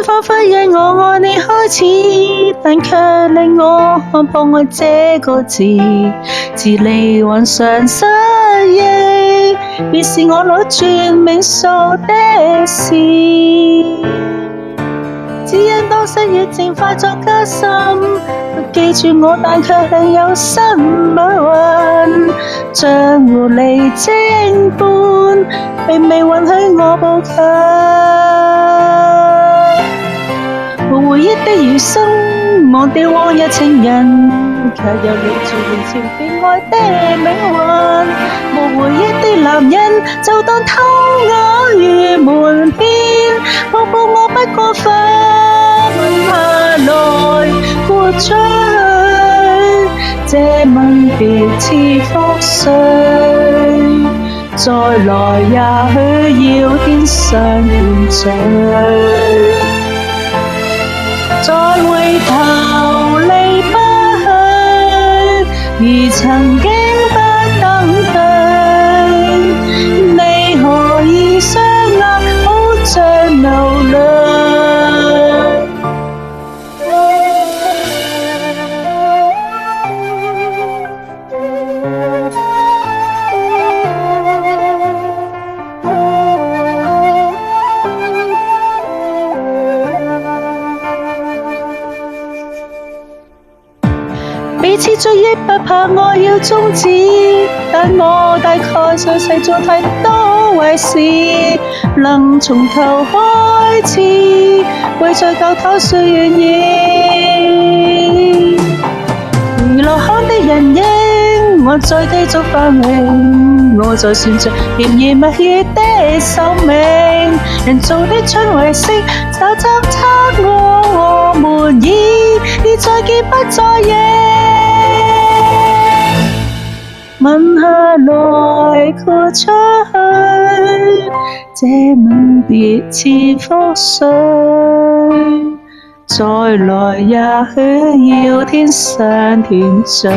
彷彿因我愛你開始，但卻令我看破愛這個字，自離幻想失憶，便是我攞轉命數的事。只因當失憶症發作加深，記住我但卻係有心不穩，像狐狸精般，並未允許我步近。無回憶的餘生，忘掉往日情人，卻又留住年前被愛的命運。無回憶的男人，就當偷我於門邊，抱抱我不過分，吻下來豁出去，這吻別似覆水，再來也許要天上團聚。再回頭離不去，如曾經不等對，你何以雙眼好像流淚？彼此追憶不怕我要終止，但我大概上世做太多壞事，能從頭開始，會再教他誰願意。娛樂圈的人影，我再繼續繁榮，我在算着甜言蜜語的壽命，人造的春為色，找針測我滿意，而再見不再認。吻下來豁出去，這吻別似覆水，再來也許要天上團聚。